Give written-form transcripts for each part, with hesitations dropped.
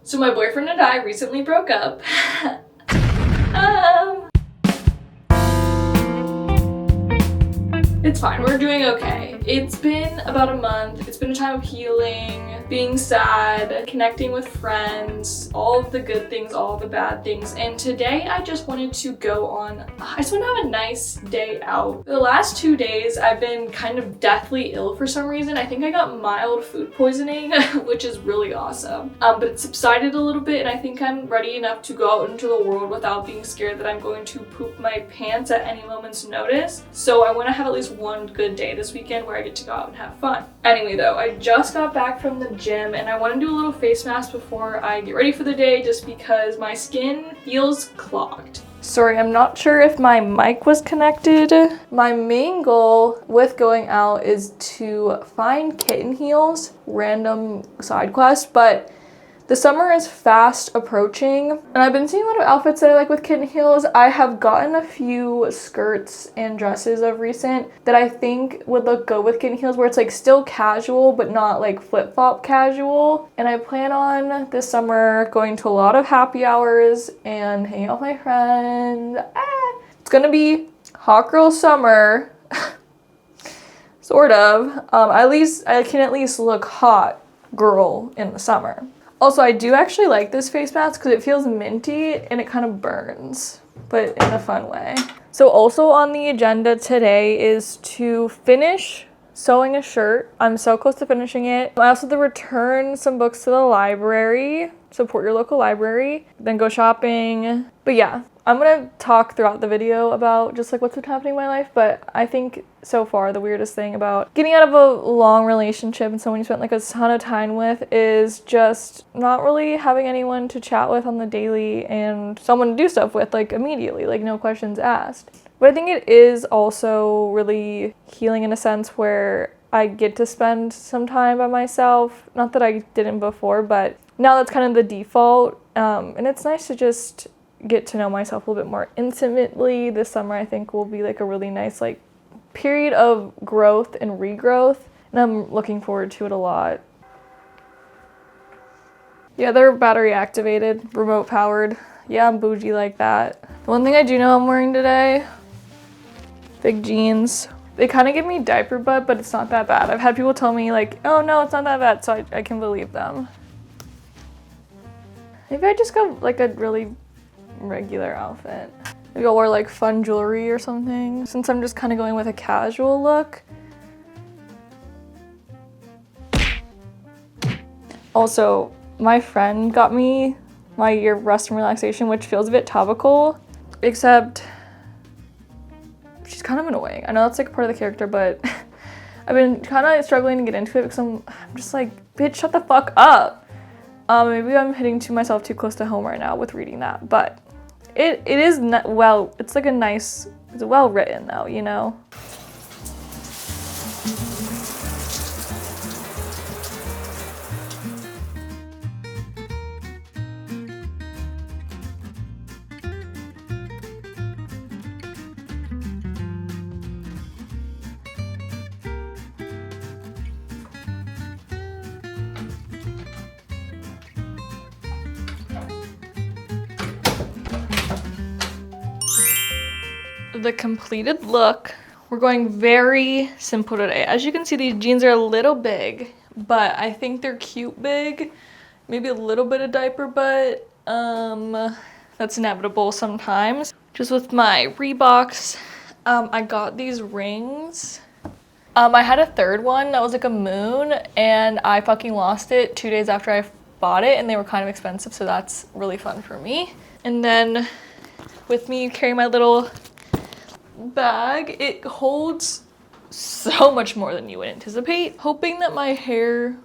So my boyfriend and I recently broke up. It's fine, we're doing okay. It's been about a month. It's been a time of healing, being sad, connecting with friends, all of the good things, all of the bad things. And today I just wanted to I just want to have a nice day out. The last 2 days I've been kind of deathly ill for some reason. I think I got mild food poisoning, which is really awesome. But it subsided a little bit and I think I'm ready enough to go out into the world without being scared that I'm going to poop my pants at any moment's notice. So I want to have at least one good day this weekend where I get to go out and have fun. Anyway though, I just got back from the gym and I want to do a little face mask before I get ready for the day just because my skin feels clogged. Sorry, I'm not sure if my mic was connected. My main goal with going out is to find kitten heels, random side quest, but the summer is fast approaching and I've been seeing a lot of outfits that I like with kitten heels. I have gotten a few skirts and dresses of recent that I think would look good with kitten heels where it's like still casual but not like flip-flop casual. And I plan on this summer going to a lot of happy hours and hanging out with my friends. It's gonna be hot girl summer. Sort of. At least I can at least look hot girl in the summer. Also, I do actually like this face mask because it feels minty and it kind of burns, but in a fun way. So also on the agenda today is to finish sewing a shirt. I'm so close to finishing it. I also have to return some books to the library. Support your local library. Then go shopping. But yeah, I'm gonna talk throughout the video about just like what's been happening in my life, but I think so far the weirdest thing about getting out of a long relationship and someone you spent like a ton of time with is just not really having anyone to chat with on the daily and someone to do stuff with like immediately, like no questions asked. But I think it is also really healing in a sense where I get to spend some time by myself. Not that I didn't before, but now that's kind of the default. And it's nice to just get to know myself a little bit more intimately. This summer I think will be like a really nice like period of growth and regrowth, and I'm looking forward to it a lot. Yeah, they're battery activated, remote powered. Yeah, I'm bougie like that. The one thing I do know I'm wearing today, big jeans. They kind of give me diaper butt, but it's not that bad. I've had people tell me like, oh no, it's not that bad, so I can believe them. Maybe I just got like a really regular outfit. Maybe I'll wear like fun jewelry or something since I'm just kind of going with a casual look. Also, my friend got me my year of rest and relaxation, which feels a bit topical, except she's kind of annoying. I know that's like part of the character, but I've been kind of struggling to get into it because I'm just like, bitch, shut the fuck up. Maybe I'm hitting myself too close to home right now with reading that, but it is well, it's like it's well written though, you know? The completed look. We're going very simple today. As you can see, these jeans are a little big, but I think they're cute big. Maybe a little bit of diaper butt. That's inevitable sometimes. Just with my Reeboks, I got these rings. I had a third one that was like a moon and I fucking lost it 2 days after I bought it and they were kind of expensive, so that's really fun for me. And then with me carrying my little bag, it holds so much more than you would anticipate. Hoping that my hair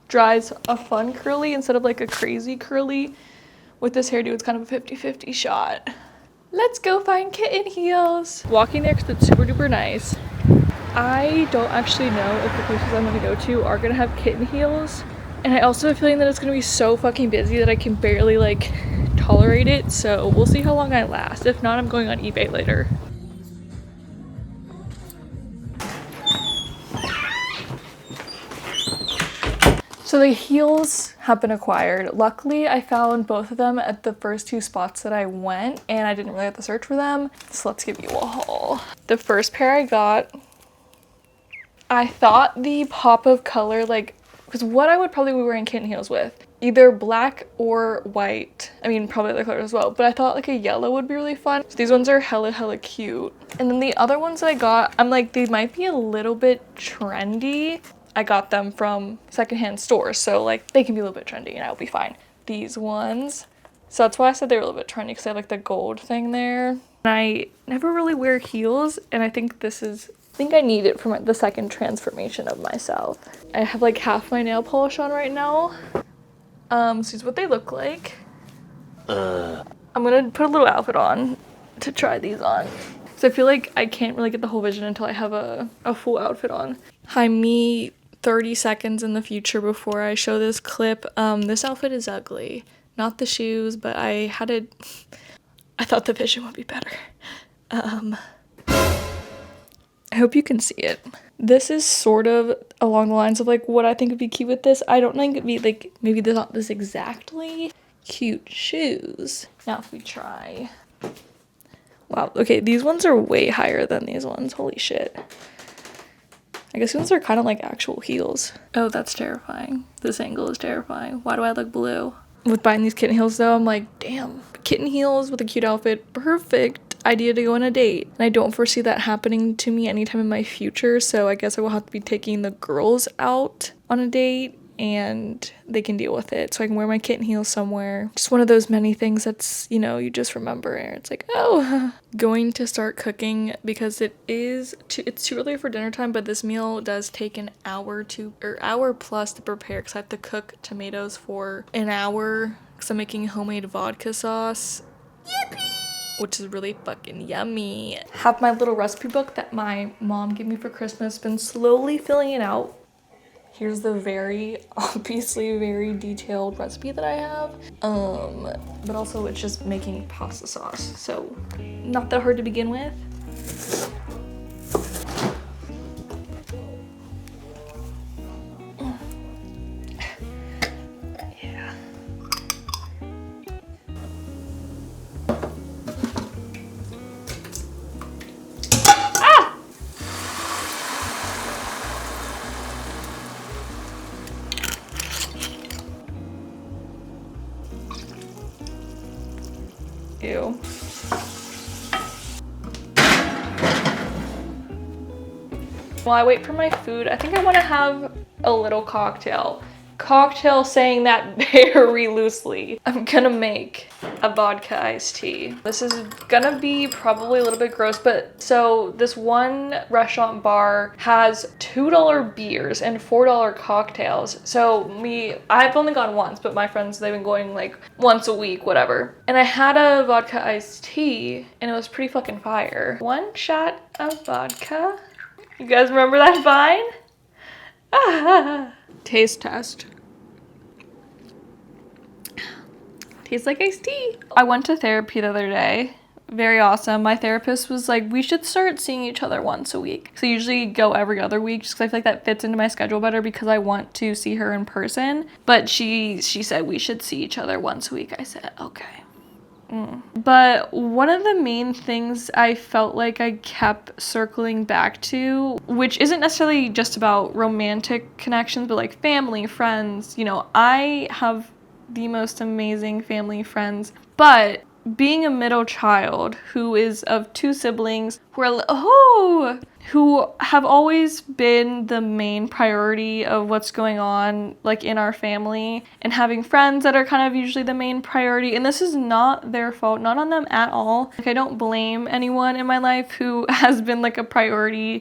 dries a fun curly instead of like a crazy curly. With this hairdo, it's kind of a 50-50 shot. Let's go find kitten heels. Walking there because it's super duper nice. I don't actually know if the places I'm gonna go to are gonna have kitten heels. And I also have a feeling that it's gonna be so fucking busy that I can barely like tolerate it. So we'll see how long I last. If not, I'm going on eBay later. So the heels have been acquired. Luckily, I found both of them at the first 2 spots that I went, and I didn't really have to search for them. So let's give you a haul. The first pair I got, I thought the pop of color, like, because what I would probably be wearing kitten heels with, either black or white. I mean, probably other colors as well, but I thought like a yellow would be really fun. So these ones are hella cute. And then the other ones that I got, I'm like, they might be a little bit trendy. I got them from secondhand stores, so like they can be a little bit trendy and I'll be fine. These ones, so that's why I said they were a little bit trendy, because they have like the gold thing there. And I never really wear heels, and I think I need it for the second transformation of myself. I have like half my nail polish on right now. So this is what they look like. I'm gonna put a little outfit on to try these on. So I feel like I can't really get the whole vision until I have a full outfit on. Hi, me 30 seconds in the future before I show this clip. This outfit is ugly. Not the shoes, but I thought the vision would be better. I hope you can see it. This is sort of along the lines of like what I think would be cute with this. I don't think it'd be like, maybe not this exactly. Cute shoes. Now if we try. Wow, okay, these ones are way higher than these ones. Holy shit. I guess these ones are kind of like actual heels. Oh, that's terrifying. This angle is terrifying. Why do I look blue? With buying these kitten heels though, I'm like, damn, kitten heels with a cute outfit, perfect idea to go on a date. And I don't foresee that happening to me anytime in my future, so I guess I will have to be taking the girls out on a date and they can deal with it. So I can wear my kitten heels somewhere. Just one of those many things that's, you know, you just remember and it's like, oh, going to start cooking because it's too early for dinner time, but this meal does take an hour plus to prepare because I have to cook tomatoes for an hour because I'm making homemade vodka sauce. Yippee! Which is really fucking yummy. Have my little recipe book that my mom gave me for Christmas, been slowly filling it out. Here's the obviously very detailed recipe that I have. But also it's just making pasta sauce, so not that hard to begin with. Yeah. Ew. While I wait for my food, I think I want to have a little cocktail. Cocktail saying that very loosely. I'm gonna make a vodka iced tea. This is gonna be probably a little bit gross, but so this one restaurant bar has $2 beers and $4 cocktails. So I've only gone once, but my friends, they've been going like once a week, whatever. And I had a vodka iced tea and it was pretty fucking fire. 1 shot of vodka. You guys remember that vine? Ah. Taste test. Tastes like iced tea. I went to therapy the other day. Very awesome. My therapist was like, we should start seeing each other once a week. So I usually go every other week just because I feel like that fits into my schedule better because I want to see her in person. But she said we should see each other once a week. I said, okay. But one of the main things I felt like I kept circling back to, which isn't necessarily just about romantic connections, but like family, friends, you know, I have the most amazing family friends, but being a middle child who is of 2 siblings who have always been the main priority of what's going on like in our family, and having friends that are kind of usually the main priority, and this is not their fault, not on them at all. Like I don't blame anyone in my life who has been like a priority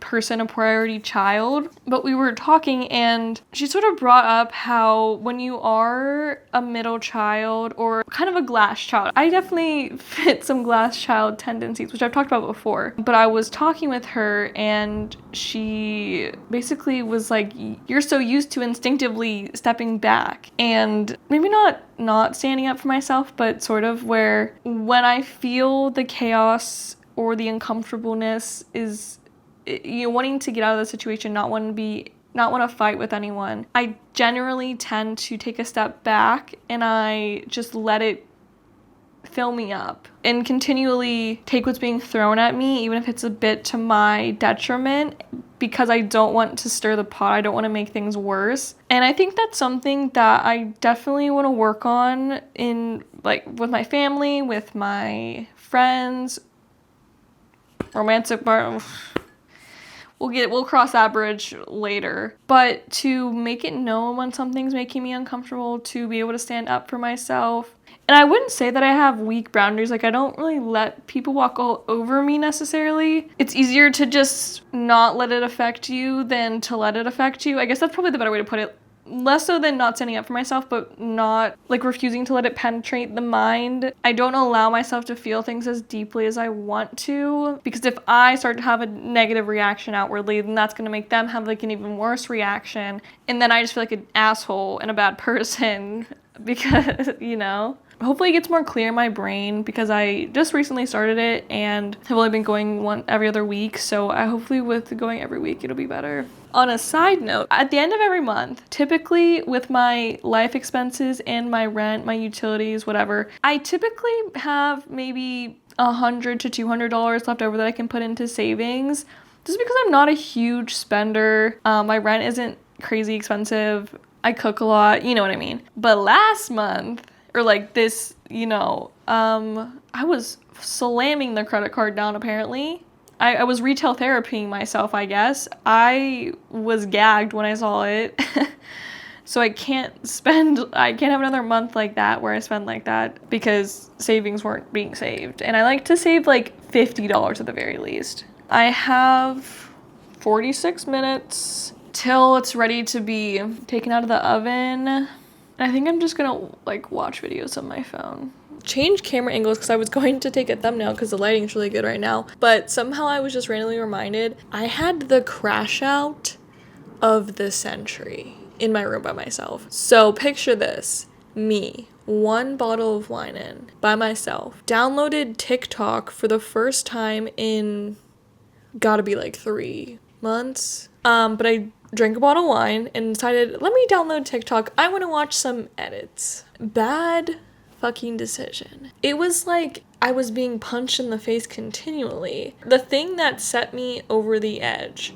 person, a priority child, but we were talking and she sort of brought up how when you are a middle child or kind of a glass child, I definitely fit some glass child tendencies, which I've talked about before, but I was talking with her and she basically was like, you're so used to instinctively stepping back and maybe not standing up for myself, but sort of where when I feel the chaos or the uncomfortableness is, you know, wanting to get out of the situation, not not want to fight with anyone, I generally tend to take a step back and I just let it fill me up and continually take what's being thrown at me, even if it's a bit to my detriment, because I don't want to stir the pot. I don't want to make things worse. And I think that's something that I definitely want to work on in, like, with my family, with my friends, romantic part. We'll cross that bridge later. But to make it known when something's making me uncomfortable, to be able to stand up for myself. And I wouldn't say that I have weak boundaries. Like, I don't really let people walk all over me necessarily. It's easier to just not let it affect you than to let it affect you. I guess that's probably the better way to put it. Less so than not standing up for myself, but not, like, refusing to let it penetrate the mind. I don't allow myself to feel things as deeply as I want to, because if I start to have a negative reaction outwardly, then that's going to make them have, like, an even worse reaction. And then I just feel like an asshole and a bad person because, you know. Hopefully it gets more clear in my brain, because I just recently started it and have only been going every other week. So I hopefully with going every week, it'll be better. On a side note, at the end of every month, typically with my life expenses and my rent, my utilities, whatever, I typically have maybe $100 to $200 left over that I can put into savings. Just because I'm not a huge spender. My rent isn't crazy expensive. I cook a lot, you know what I mean. But last month, or like this, you know, I was slamming the credit card down apparently. I was retail therapying myself, I guess. I was gagged when I saw it. So I can't have another month like that where I spend like that, because savings weren't being saved. And I like to save like $50 at the very least. I have 46 minutes till it's ready to be taken out of the oven. I think I'm just gonna, like, watch videos on my phone. Change camera angles because I was going to take a thumbnail because the lighting's really good right now. But somehow I was just randomly reminded I had the crash out of the century in my room by myself. So picture this. Me, one bottle of wine in, by myself. Downloaded TikTok for the first time in, gotta be like 3 months. But I drank a bottle of wine and decided, let me download TikTok. I want to watch some edits. Bad fucking decision. It was like I was being punched in the face continually. The thing that set me over the edge.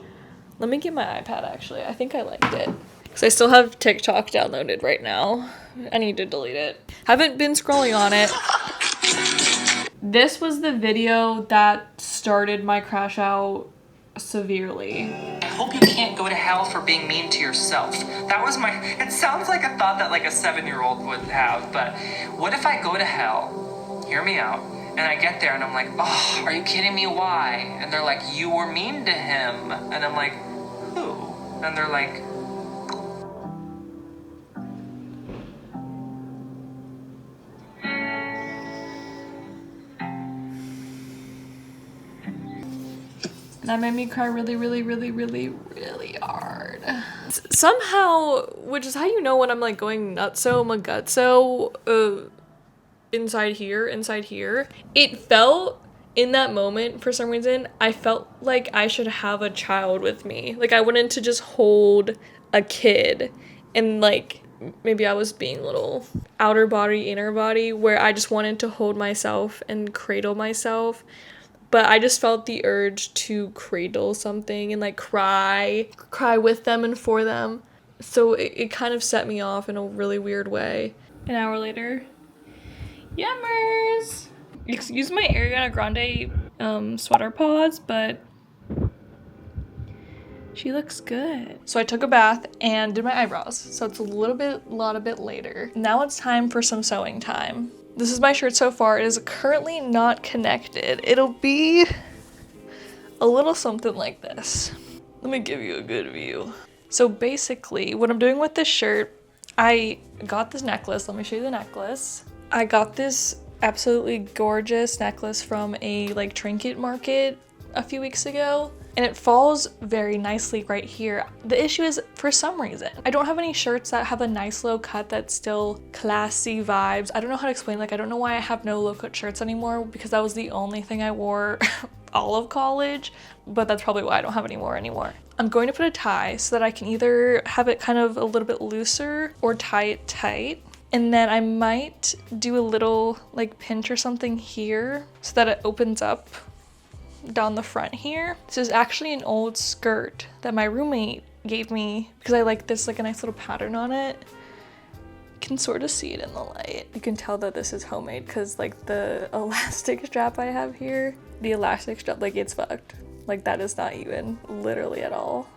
Let me get my iPad actually. I think I liked it. Because I still have TikTok downloaded right now. I need to delete it. Haven't been scrolling on it. This was the video that started my crash out severely. I hope you can't go to hell for being mean to yourself. That was it sounds like a thought that like a 7-year-old would have, but what if I go to hell, hear me out, and I get there and I'm like, oh, are you kidding me, why? And they're like, you were mean to him. And I'm like, who? And they're like, that made me cry really, really, really, really, really hard. Somehow, which is how you know when I'm like going nutso, my gutso, inside here. It felt in that moment, for some reason, I felt like I should have a child with me. Like I wanted to just hold a kid, and like maybe I was being a little outer body, inner body, where I just wanted to hold myself and cradle myself. But I just felt the urge to cradle something and like cry with them and for them. So it kind of set me off in a really weird way. An hour later, yummers! Excuse my Ariana Grande sweater pause, but she looks good. So I took a bath and did my eyebrows. So it's a lot a bit later. Now it's time for some sewing time. This is my shirt so far. It is currently not connected. It'll be a little something like this. Let me give you a good view. So basically, what I'm doing with this shirt, I got this necklace. Let me show you the necklace. I got this absolutely gorgeous necklace from a like trinket market a few weeks ago. And it falls very nicely right here. The issue is, for some reason, I don't have any shirts that have a nice low cut that's still classy vibes. I don't know how to explain, like I don't know why I have no low cut shirts anymore, because that was the only thing I wore all of college, but that's probably why I don't have any more anymore. I'm going to put a tie so that I can either have it kind of a little bit looser or tie it tight. And then I might do a little like pinch or something here so that it opens up down the front here. This is actually an old skirt that my roommate gave me because I like this like a nice little pattern on it. You can sort of see it in the light. You can tell that this is homemade because like the elastic strap I have here, the elastic strap, like it's fucked. Like that is not even literally at all.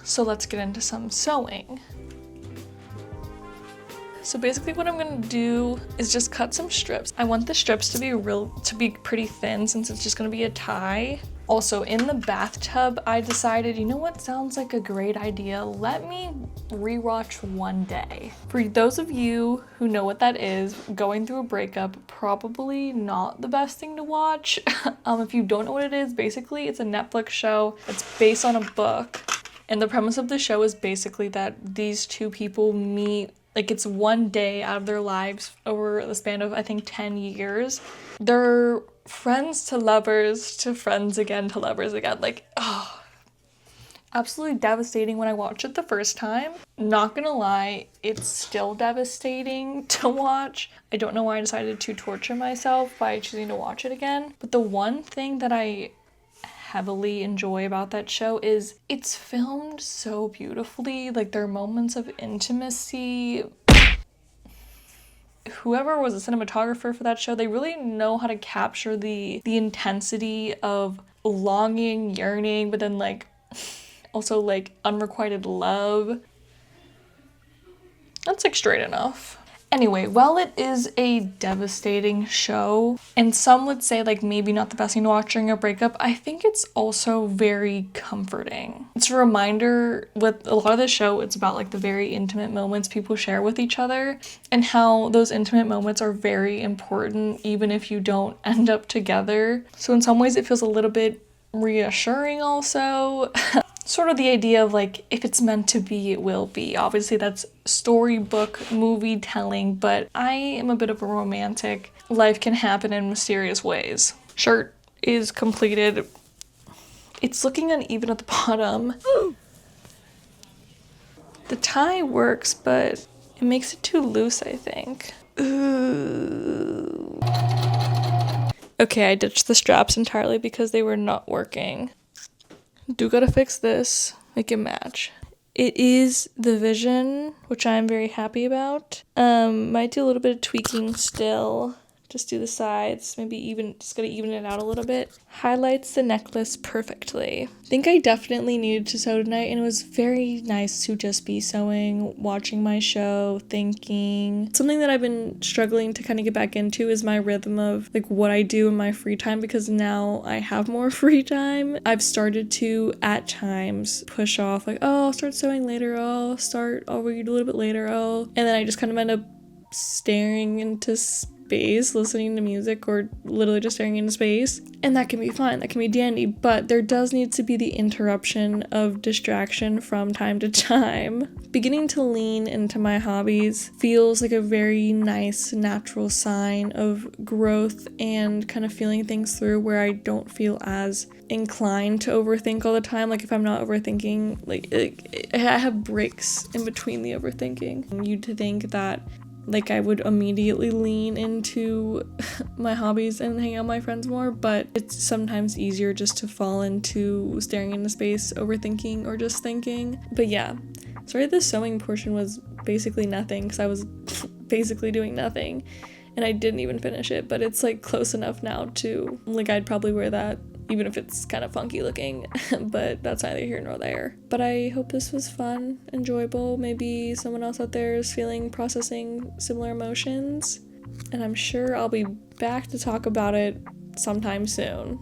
So let's get into some sewing. So basically what I'm gonna do is just cut some strips. I want the strips to be pretty thin since it's just gonna be a tie. Also in the bathtub, I decided, you know what sounds like a great idea? Let me rewatch One Day. For those of you who know what that is, going through a breakup, probably not the best thing to watch. If you don't know what it is, basically it's a Netflix show. It's based on a book. And the premise of the show is basically that these two people meet, like it's one day out of their lives over the span of I think 10 years. They're friends to lovers to friends again to lovers again. Like, oh, absolutely devastating when I watched it the first time. Not gonna lie, it's still devastating to watch. I don't know why I decided to torture myself by choosing to watch it again. But the one thing that I heavily enjoy about that show is it's filmed so beautifully. Like there are moments of intimacy. Whoever was a cinematographer for that show, they really know how to capture the intensity of longing, yearning, but then like also like unrequited love. That's like straight enough. Anyway, while it is a devastating show, and some would say like maybe not the best thing to watch during a breakup, I think it's also very comforting. It's a reminder with a lot of the show, it's about like the very intimate moments people share with each other and how those intimate moments are very important even if you don't end up together. So in some ways it feels a little bit reassuring also. Sort of the idea of like, if it's meant to be, it will be. Obviously that's storybook movie telling, but I am a bit of a romantic. Life can happen in mysterious ways. Shirt is completed. It's looking uneven at the bottom. The tie works, but it makes it too loose, I think. Ooh. Okay, I ditched the straps entirely because they were not working. Do gotta fix this, make it match. It is the Vision, which I'm very happy about. Might do a little bit of tweaking still. Just do the sides, just gotta even it out a little bit. Highlights the necklace perfectly. I think I definitely needed to sew tonight, and it was very nice to just be sewing, watching my show, thinking. Something that I've been struggling to kind of get back into is my rhythm of like what I do in my free time, because now I have more free time. I've started to, at times, push off like, oh, I'll start sewing later, I'll read a little bit later, and then I just kind of end up staring into space, listening to music, or literally just staring into space. And that can be fine, that can be dandy, but there does need to be the interruption of distraction from time to time. Beginning to lean into my hobbies feels like a very nice, natural sign of growth and kind of feeling things through, where I don't feel as inclined to overthink all the time. Like if I'm not overthinking, like I have breaks in between the overthinking. You'd think that like I would immediately lean into my hobbies and hang out with my friends more, but it's sometimes easier just to fall into staring into space, overthinking, or just thinking. But yeah, sorry the sewing portion was basically nothing because I was basically doing nothing and I didn't even finish it, but it's like close enough now to like I'd probably wear that even if it's kind of funky looking, but that's neither here nor there. But I hope this was fun, enjoyable. Maybe someone else out there is processing similar emotions, and I'm sure I'll be back to talk about it sometime soon.